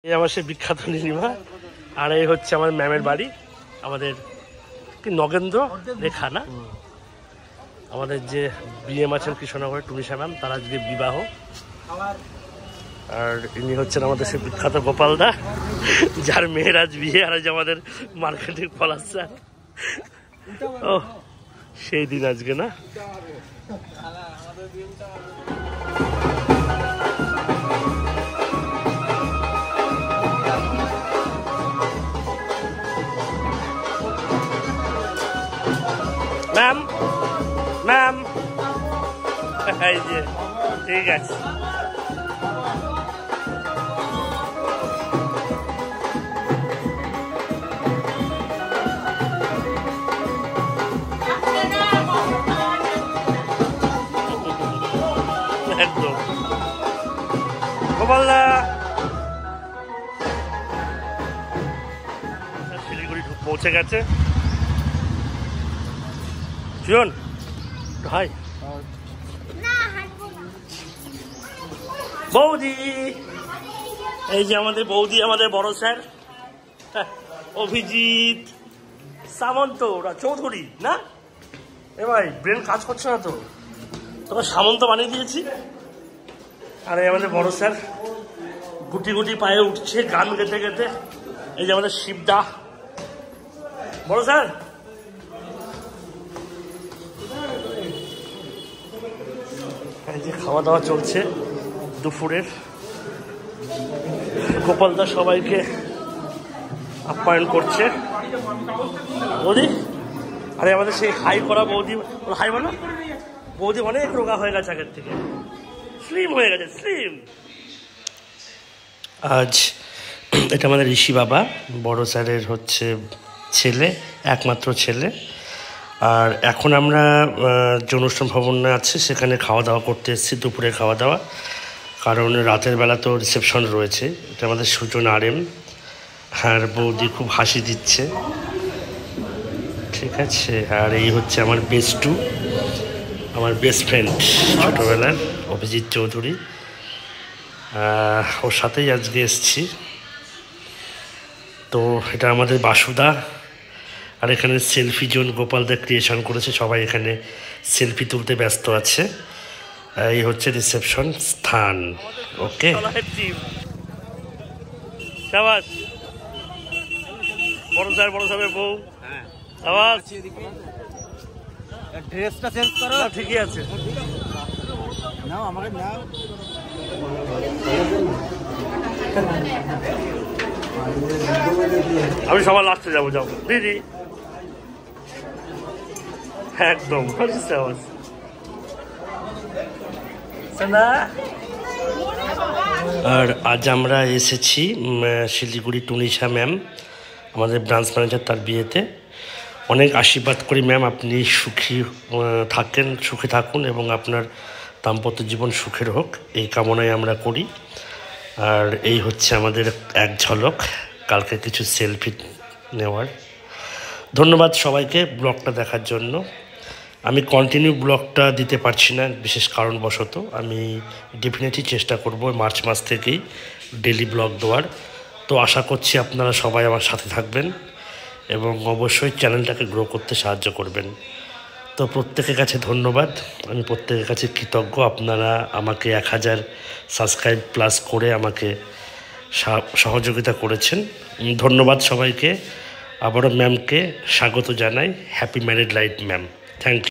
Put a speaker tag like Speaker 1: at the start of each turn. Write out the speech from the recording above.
Speaker 1: এই আমার সে বিখ্যাত নীলিমা, আর এই হচ্ছে আমার ম্যামের বাড়ি, আমাদের কি নগেন্দ্র রেখা না, আমাদের যে বিএম আছেন কৃষ্ণনগরের টুনিশা ম্যাম, তার আজকে বিবাহ। আর ইনি হচ্ছেন আমাদের সে বিখ্যাত গোপালদা, যার মেয়ের আজ বিয়ে, আর আজ আমাদের মার্কেটিং পলাশ স্যার। ও সেই দিন আজকে না। ম্যাম ম্যাম এই যে ঠিক আছে। একদম গোপালদা শিলিগুড়ি পৌঁছে গেছে। শুন হাই বৌদি, এই যে আমাদের বৌদি, আমাদের বড় স্যার অভিজিৎ সামন্ত, ওরা চৌধুরী না। এ ভাই ব্রেন কাজ করছে না তো, তোকে সামন্ত বানিয়ে দিয়েছি। আর এই আমাদের বড় স্যার গুটি গুটি পায়ে উঠছে গান গেতে গেতে। এই যে আমাদের শিবদা বড় স্যার। এই যে খাওয়া দাওয়া চলছে দুপুরের। গোপালদা সবাইকে আপ্যায়ন করছে। বৌদি, আরে আমাদের সেই হাই করা বৌদি, হাই বলো। বৌদি অনেক রোগা হয়ে গেছে আগের থেকে, স্লিম হয়ে গেছে, স্লিম। আজ এটা আমাদের ঋষি বাবা, বড় স্যারের হচ্ছে ছেলে, একমাত্র ছেলে। আর এখন আমরা যে অনুষ্ঠান ভবনে আছে সেখানে খাওয়া দাওয়া করতে এসেছি, দুপুরে খাওয়া দাওয়া, কারণ রাতের বেলা তো রিসেপশন রয়েছে। এটা আমাদের সুজন আরএম, আর বৌদি খুব হাসি দিচ্ছে, ঠিক আছে। আর এই হচ্ছে আমার বেস্টু, আমার বেস্ট ফ্রেন্ড ছোটোবেলার অভিজিৎ চৌধুরী, ওর সাথেই আজকে এসছি। তো এটা আমাদের বাসুদা। আর এখানে সেলফি জোন গোপালদা ক্রিয়েশন করেছে, সবাই এখানে সেলফি তুলতে ব্যস্ত আছে। এই হচ্ছে রিসেপশন স্থান। ওকে শাবাশ বড় স্যার, বড় সাহেবের বউ। আওয়াজ
Speaker 2: ড্রেসটা চেঞ্জ করো।
Speaker 1: ঠিকই আছে,
Speaker 2: নাও আমাকে নাও।
Speaker 1: আমি সবার লাস্টে যাবো। যাও দিদি, একদম আর আজ আমরা এসেছি শিলিগুড়ি টুনিশা ম্যাম, আমাদের ব্রাঞ্চ ম্যানেজার, তার বিয়েতে। অনেক আশীর্বাদ করি ম্যাম, আপনি সুখী থাকেন, সুখে থাকুন এবং আপনার দাম্পত্য জীবন সুখের হোক, এই কামনাই আমরা করি। আর এই হচ্ছে আমাদের এক ঝলক কালকে কিছু সেলফি নেওয়ার। ধন্যবাদ সবাইকে ব্লগটা দেখার জন্য। আমি কন্টিনিউ ব্লগটা দিতে পারছি না বিশেষ কারণবশত। আমি ডেফিনেটলি চেষ্টা করব মার্চ মাস থেকেই ডেলি ব্লগ দেওয়ার। তো আশা করছি আপনারা সবাই আমার সাথে থাকবেন এবং অবশ্যই চ্যানেলটাকে গ্রো করতে সাহায্য করবেন। তো প্রত্যেকের কাছে ধন্যবাদ, আমি প্রত্যেকের কাছে কৃতজ্ঞ। আপনারা আমাকে 1000 সাবস্ক্রাইব প্লাস করে আমাকে সহযোগিতা করেছেন। ধন্যবাদ সবাইকে। আবারও ম্যামকে স্বাগত জানাই। Happy married life ma'am, thank you.